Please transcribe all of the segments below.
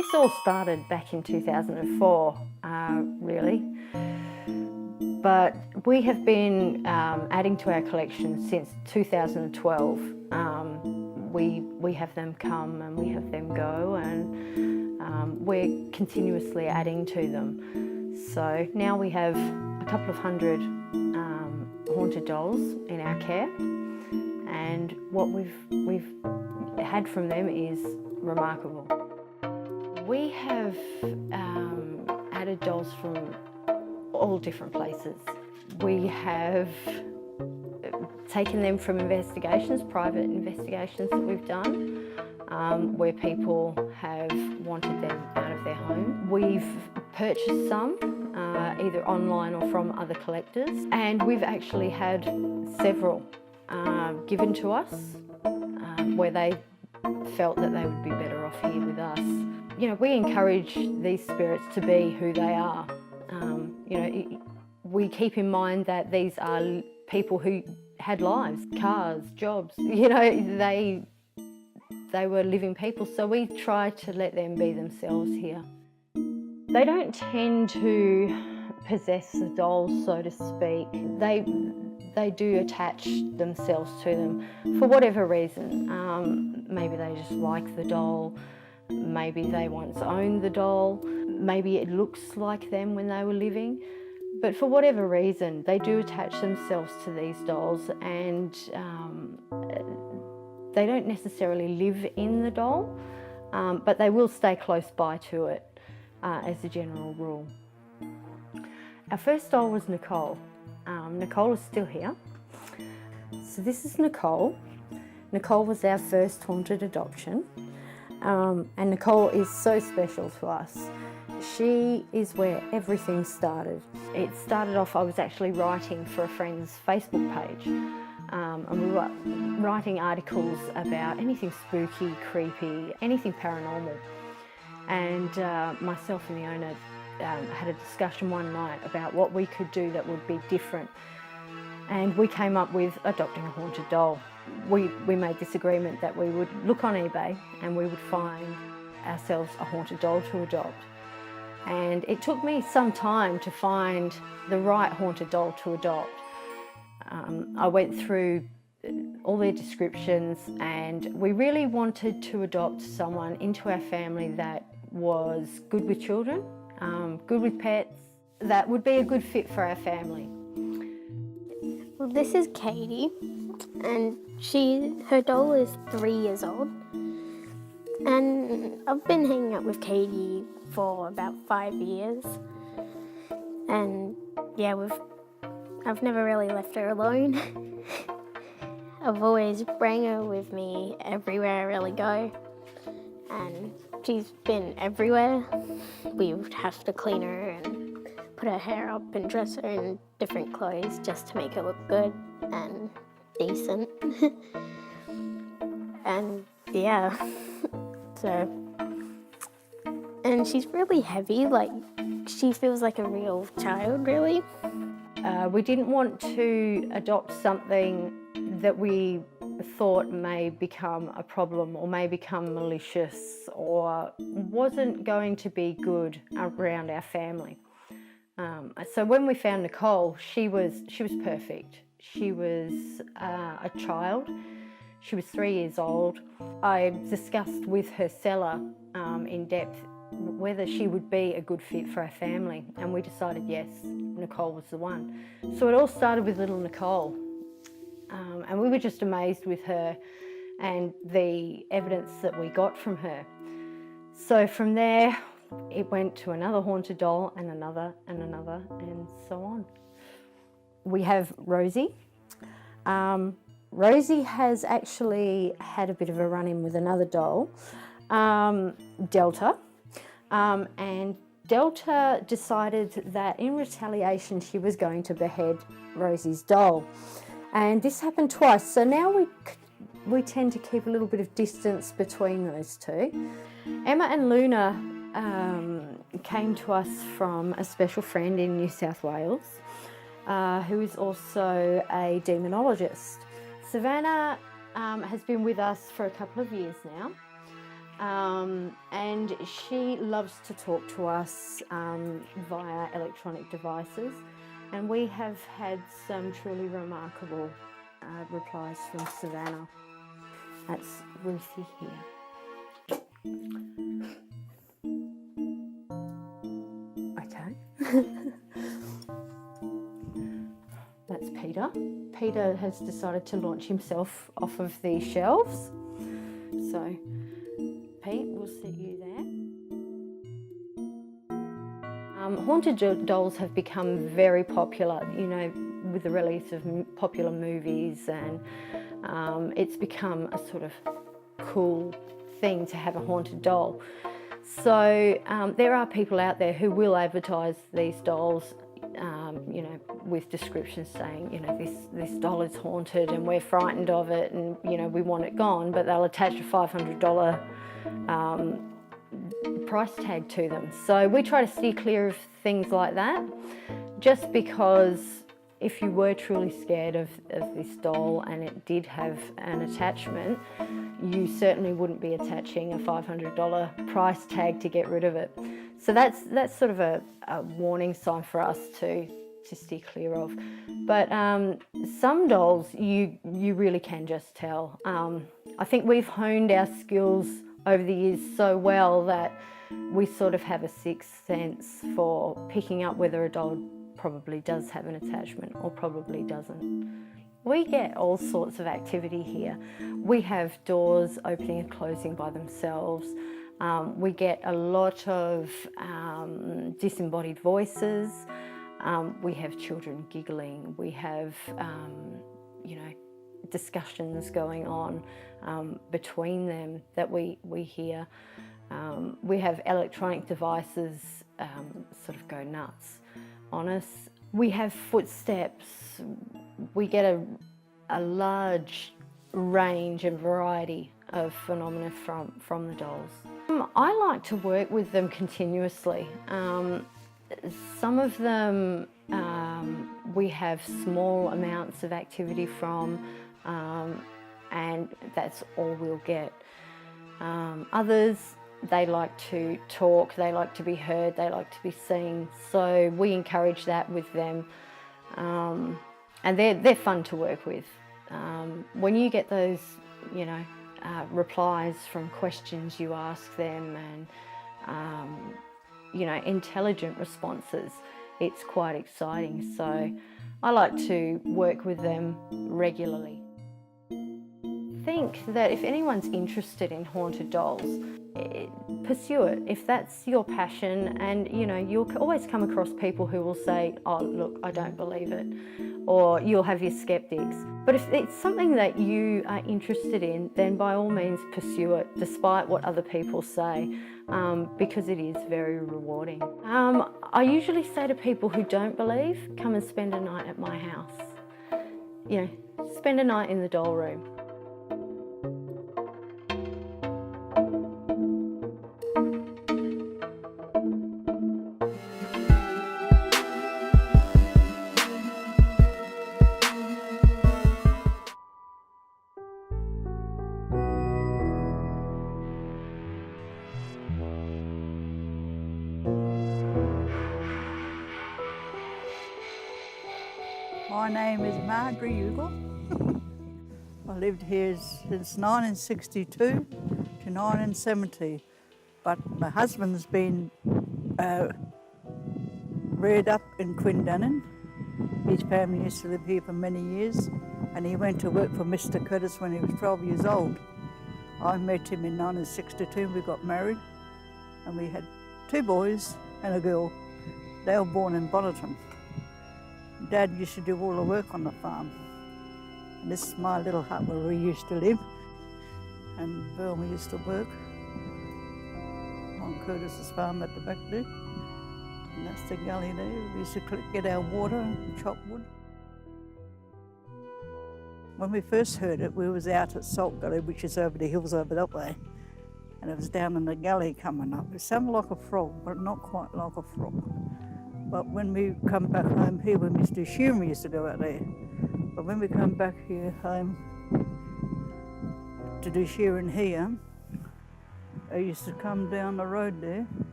This all started back in 2004, really, but we have been adding to our collection since 2012. We have them come and we have them go, and we're continuously adding to them. So now we have a couple of hundred haunted dolls in our care, and what we've had from them is remarkable. We have added dolls from all different places. We have taken them from investigations, private investigations that we've done, where people have wanted them out of their home. We've purchased some, either online or from other collectors, and we've actually had several given to us where they felt that they would be better off here with us. You know, we encourage these spirits to be who they are. You know, we keep in mind that these are people who had lives, cars, jobs. You know, they were living people, so we try to let them be themselves here. They don't tend to possess the dolls, so to speak. They do attach themselves to them for whatever reason. Maybe they just like the doll, maybe they once owned the doll, maybe it looks like them when they were living. But for whatever reason, they do attach themselves to these dolls, and they don't necessarily live in the doll, but they will stay close by to it as a general rule. Our first doll was Nicole. Nicole is still here. So this is Nicole. Nicole was our first haunted adoption, and Nicole is so special to us. She is where everything started. It started off, I was actually writing for a friend's Facebook page, and we were writing articles about anything spooky, creepy, anything paranormal. And myself and the owner had a discussion one night about what we could do that would be different. And we came up with adopting a haunted doll. We made this agreement that we would look on eBay and we would find ourselves a haunted doll to adopt. And it took me some time to find the right haunted doll to adopt. I went through all their descriptions, and we really wanted to adopt someone into our family that was good with children, good with pets, that would be a good fit for our family. Well, this is Katie, and her doll is 3 years old. And I've been hanging out with Katie for about 5 years. And yeah, I've never really left her alone. I've always bring her with me everywhere I really go. And she's been everywhere. We would have to clean her and put her hair up and dress her in different clothes just to make her look good and decent. And yeah, and she's really heavy, like she feels like a real child, really. We didn't want to adopt something that we thought may become a problem or may become malicious or wasn't going to be good around our family. So when we found Nicole, she was perfect. She was a child. She was 3 years old. I discussed with her seller in depth whether she would be a good fit for our family, and we decided yes, Nicole was the one. So it all started with little Nicole, and we were just amazed with her and the evidence that we got from her. So from there, it went to another haunted doll and another and another and so on. We have Rosie. Rosie has actually had a bit of a run-in with another doll, Delta, and Delta decided that in retaliation she was going to behead Rosie's doll. And this happened twice, so now we tend to keep a little bit of distance between those two. Emma and Luna came to us from a special friend in New South Wales, who is also a demonologist. Savannah has been with us for a couple of years now. and she loves to talk to us via electronic devices, and we have had some truly remarkable replies from Savannah. That's Ruthie here. Okay. That's Peter. Peter has decided to launch himself off of the shelves. So, Pete, we'll sit you there. Haunted dolls have become very popular, you know, with the release of popular movies, and it's become a sort of cool thing to have a haunted doll. So there are people out there who will advertise these dolls, you know, with descriptions saying, you know, this doll is haunted and we're frightened of it and, you know, we want it gone, but they'll attach a $500 price tag to them. So we try to steer clear of things like that, just because if you were truly scared of this doll and it did have an attachment, you certainly wouldn't be attaching a $500 price tag to get rid of it. So that's sort of a warning sign for us to steer clear of. But some dolls you really can just tell. I think we've honed our skills over the years so well that we sort of have a sixth sense for picking up whether a doll probably does have an attachment or probably doesn't. We get all sorts of activity here. We have doors opening and closing by themselves. We get a lot of disembodied voices. We have children giggling. We have, you know, discussions going on between them that we hear. We have electronic devices sort of go nuts on us. We have footsteps. We get a large range and variety of phenomena from the dolls. I like to work with them continuously. Some of them we have small amounts of activity from, and that's all we'll get. Others, they like to talk, they like to be heard, they like to be seen, so we encourage that with them, and they're fun to work with. When you get those, you know, replies from questions you ask them and, you know, intelligent responses, it's quite exciting. So I like to work with them regularly. I think that if anyone's interested in haunted dolls, pursue it. If that's your passion, and you know, you'll always come across people who will say, oh look, I don't believe it, or you'll have your skeptics. But if it's something that you are interested in, then by all means pursue it, despite what other people say, because it is very rewarding. I usually say to people who don't believe, come and spend a night at my house. You know, spend a night in the doll room. My name is Marjorie Ugle. I lived here since 1962 to 1970, but my husband's been reared up in Quindannon. His family used to live here for many years, and he went to work for Mr. Curtis when he was 12 years old. I met him in 1962, we got married, and we had 2 boys and a girl. They were born in Bonneton. Dad used to do all the work on the farm. And this is my little hut where we used to live. And Velma used to work on Curtis's farm at the back there. And that's the gully there. We used to get our water and chop wood. When we first heard it, we was out at Salt Gully, which is over the hills over that way. And it was down in the gully coming up. It sounded like a frog, but not quite like a frog. But when we come back home here, when Mr. Shearer used to go out there. But when we come back here home to do shearing here, They used to come down the road there,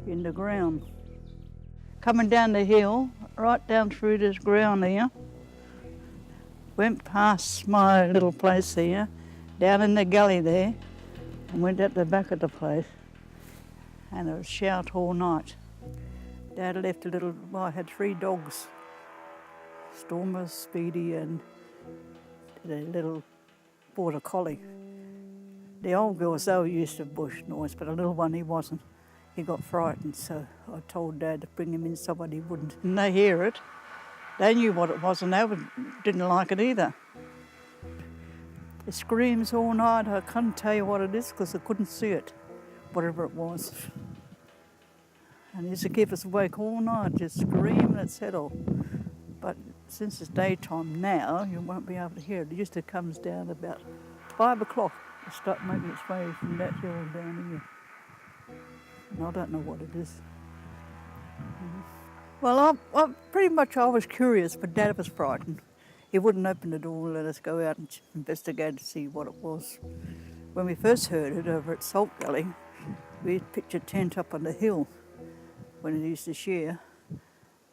in the ground. Coming down the hill, right down through this ground here, went past my little place here, down in the gully there, and went at the back of the place, and it was shout all night. Dad left a little, well, I had 3 dogs, Stormer, Speedy, and the little border collie. The old girls, they were used to bush noise, but the little one, he wasn't. He got frightened, so I told Dad to bring him inside, but he wouldn't. And they hear it. They knew what it was, and they didn't like it either. It screams all night. I couldn't tell you what it is because I couldn't see it, whatever it was. And it used to keep us awake all night, just screaming its head off. But since it's daytime now, you won't be able to hear it. It used to come down about 5 o'clock. It started making its way from that hill down here. And I don't know what it is. Well, I pretty much I was curious, but Dad was frightened. He wouldn't open the door and let us go out and investigate to see what it was. When we first heard it over at Salt Gully, we pitched a tent up on the hill when it used to shear.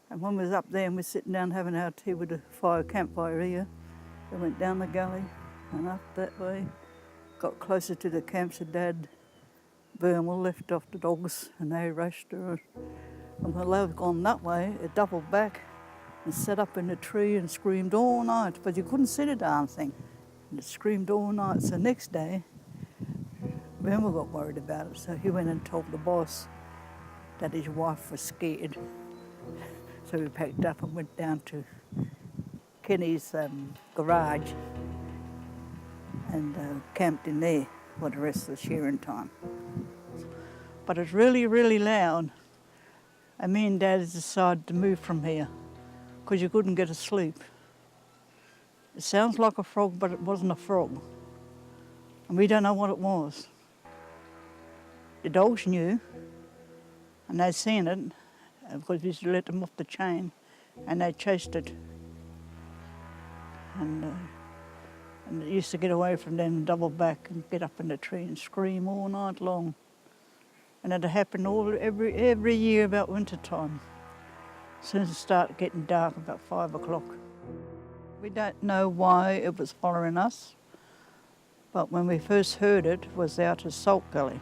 And when we was up there and we was sitting down having our tea with a campfire here, we went down the gully and up that way, got closer to the camp, so Dad Burnwell left off the dogs and they rushed her. And when they were gone that way, it doubled back and sat up in the tree and screamed all night, but you couldn't see the darn thing. And it screamed all night. So next day, Burnwell got worried about it, so he went and told the boss that his wife was scared. So we packed up and went down to Kenny's garage and camped in there for the rest of the shearing time. But it's really, really loud. And me and Dad decided to move from here because you couldn't get to sleep. It sounds like a frog, but it wasn't a frog. And we don't know what it was. The dogs knew, and they'd seen it, because we used to let them off the chain, and they chased it. And it used to get away from them, double back and get up in the tree and scream all night long. And it happened every year about winter time. As soon as it started getting dark, about 5 o'clock. We don't know why it was following us, but when we first heard it, it was out of Salt Gully.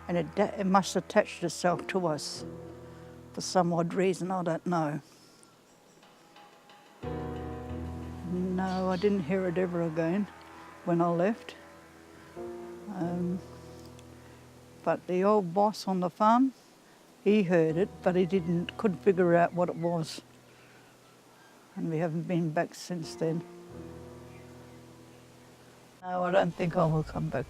And it must have attached itself to us for some odd reason, I don't know. No, I didn't hear it ever again when I left. But the old boss on the farm, he heard it, but he couldn't figure out what it was. And we haven't been back since then. No, I don't think I will come back.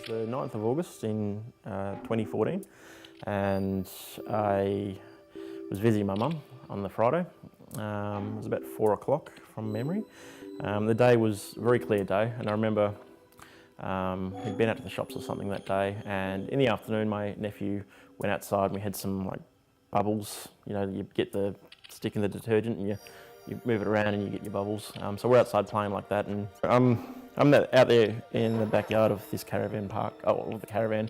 The 9th of August in 2014, and I was visiting my mum on the Friday. It was about 4 o'clock from memory. The day was a very clear day, and I remember he'd been out to the shops or something that day, and in the afternoon my nephew went outside and we had some like bubbles. You know, you get the stick in the detergent and you move it around and you get your bubbles. So we're outside playing like that, and I'm out there in the backyard of this caravan park, the caravan,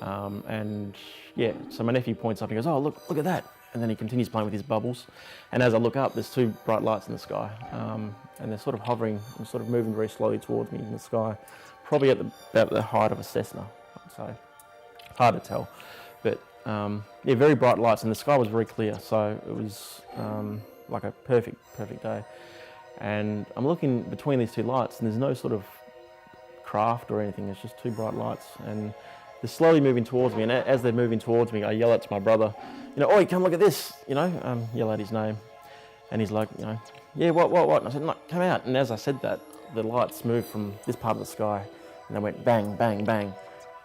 and yeah, so my nephew points up and goes, "Oh, look at that," and then he continues playing with his bubbles, and as I look up, there's 2 bright lights in the sky, and they're sort of hovering and sort of moving very slowly towards me in the sky, probably at about the height of a Cessna, I'd say. Hard to tell, but yeah, very bright lights, and the sky was very clear, so it was like a perfect day. And I'm looking between these 2 lights and there's no sort of craft or anything, it's just 2 bright lights, and they're slowly moving towards me, and as they're moving towards me I yell out to my brother, you know, "Oi, come look at this," you know, yell out his name, and he's like, you know, "Yeah, what?" And I said, "No, come out," and as I said that, the lights moved from this part of the sky and they went bang, bang, bang,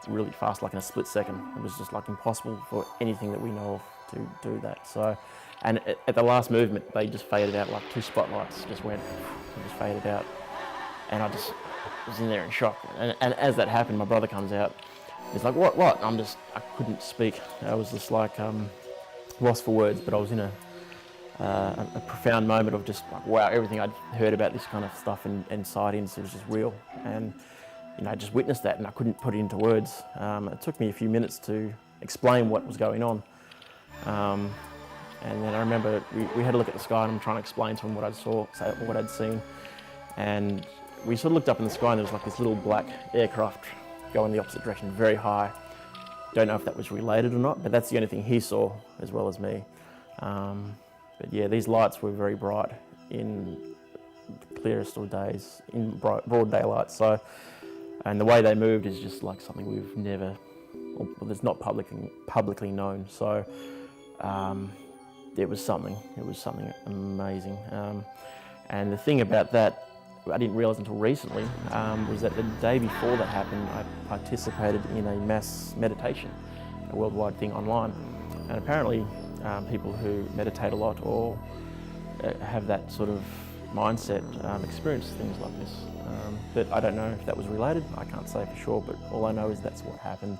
really fast, like in a split second. It was just like impossible for anything that we know of to do that. So, and at the last movement, they just faded out, like 2 spotlights just went and just faded out. And I just was in there in shock. And as that happened, my brother comes out He's like, what? I couldn't speak. I was just like lost for words, but I was in a profound moment of just like, wow, everything I'd heard about this kind of stuff and sightings was just real. And I just witnessed that and I couldn't put it into words. It took me a few minutes to explain what was going on. And then I remember we had a look at the sky and I'm trying to explain to him what I saw, what I'd seen. And we sort of looked up in the sky and there was like this little black aircraft going the opposite direction, very high. Don't know if that was related or not, but that's the only thing he saw as well as me. But yeah, these lights were very bright in the clearest of days, in broad daylight. So, and the way they moved is just like something we've never, well, that's not publicly known. So, it was something amazing. And the thing about that, I didn't realise until recently, was that the day before that happened, I participated in a mass meditation, a worldwide thing online. And apparently, people who meditate a lot or have that sort of mindset experience things like this. But I don't know if that was related. I can't say for sure, but all I know is that's what happened.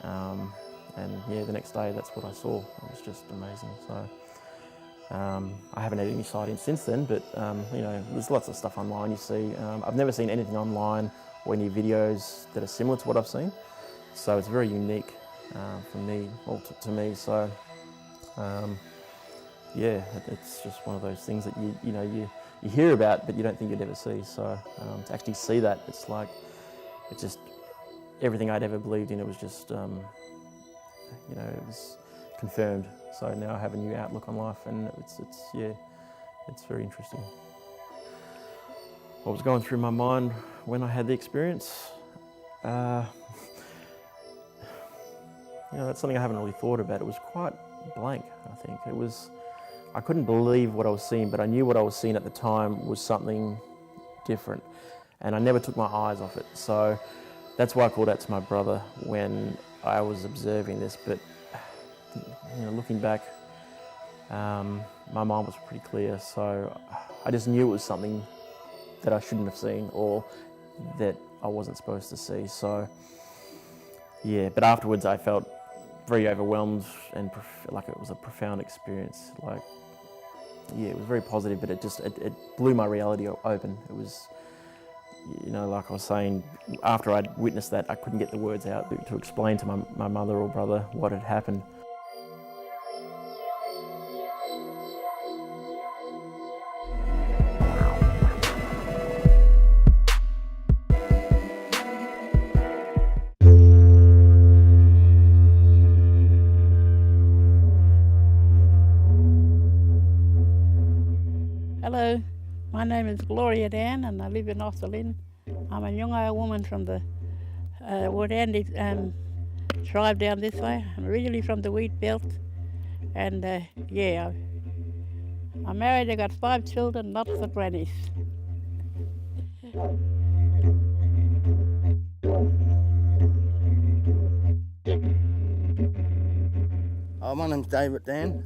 And yeah, the next day, that's what I saw. It was just amazing. So I haven't had any sightings since then, but there's lots of stuff online you see. I've never seen anything online or any videos that are similar to what I've seen. So it's very unique for me, or to me. So yeah, it's just one of those things that you hear about, but you don't think you'd ever see. So to actually see that, it's just everything I'd ever believed in. It was just it was confirmed. So now I have a new outlook on life, and it's very interesting. What was going through my mind when I had the experience? That's something I haven't really thought about. It was quite blank, I think. I couldn't believe what I was seeing, but I knew what I was seeing at the time was something different, and I never took my eyes off it. So that's why I called out to my brother when I was observing this. But looking back, my mind was pretty clear, so I just knew it was something that I shouldn't have seen or that I wasn't supposed to see. So yeah, but afterwards I felt very overwhelmed and like it was a profound experience. Like, yeah, it was very positive, but it blew my reality open. It was, like I was saying, after I'd witnessed that, I couldn't get the words out to explain to my mother or brother what had happened. Hello, my name is Gloria Dan and I live in Osselin. I'm a young old woman from the Wurrandi tribe down this way. I'm originally from the wheat belt, and I'm married, I got 5 children, lots of grannies. My name's David Dan.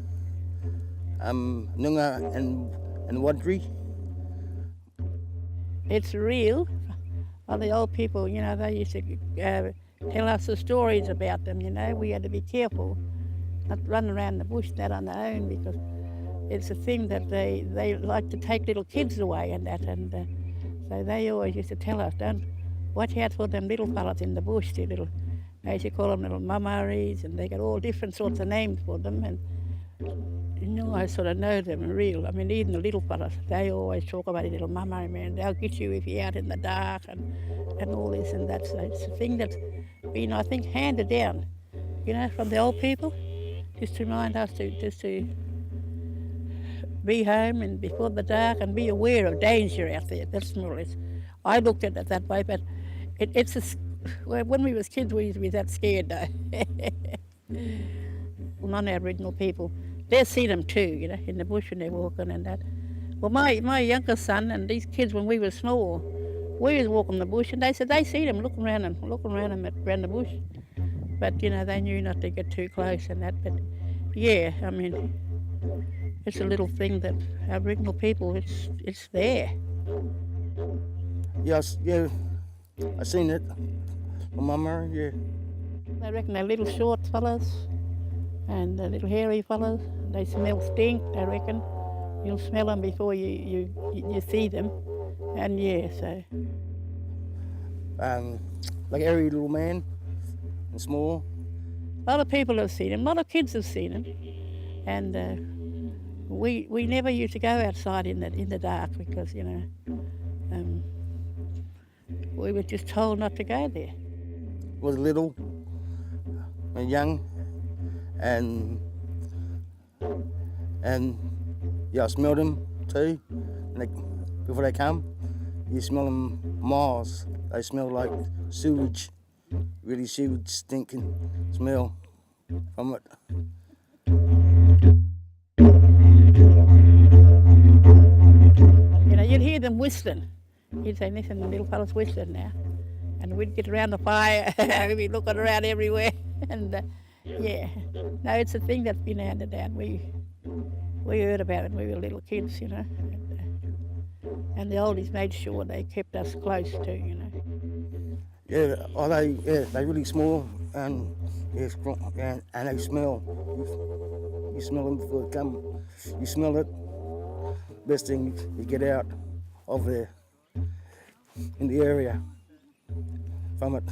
I'm Noongar and Wadri. It's real. All the old people, they used to tell us the stories about them, We had to be careful, not run around the bush that on their own, because it's a thing that they like to take little kids away and that, and so they always used to tell us, don't watch out for them little fellas in the bush, they used to call them little mummaries, and they got all different sorts of names for them, and I sort of know them real. I mean, even the little fellas, they always talk about a little mummery, man. They'll get you if you're out in the dark and all this and that. So it's a thing that's been, I think, handed down, from the old people, just to remind us to be home and before the dark and be aware of danger out there. That's more or less. I looked at it that way, but when we was kids, we used to be that scared, though. Well, non-Aboriginal people, they see them too, in the bush when they're walking and that. Well, my younger son and these kids, when we were small, we was walking the bush and they said they see them looking around them around the bush. But, they knew not to get too close and that. But, yeah, I mean, it's a little thing that Aboriginal people, it's there. Yes, yeah, I seen it. My mama, yeah. I reckon they're little short fellas and little hairy fellas. They smell stink, I reckon. You'll smell them before you see them. And yeah, so. Like every little man and small. A lot of people have seen him, a lot of kids have seen him. And we never used to go outside in the dark because, you know, we were just told not to go there. Was little and young, and yeah, I smelled them too. And before they come, you smell them miles. They smell like sewage, really sewage stinking smell from it. You know, you'd hear them whistling. You'd say, listen, the little fella's whistling now. And we'd get around the fire, we'd be looking around everywhere. And yeah, no, it's a thing that's been handed down. We heard about it when we were little kids, you know. And the oldies made sure they kept us close too, you know. Yeah, they're really small and and they smell. You smell them before they come. You smell it. Best thing you get out of there in the area from it.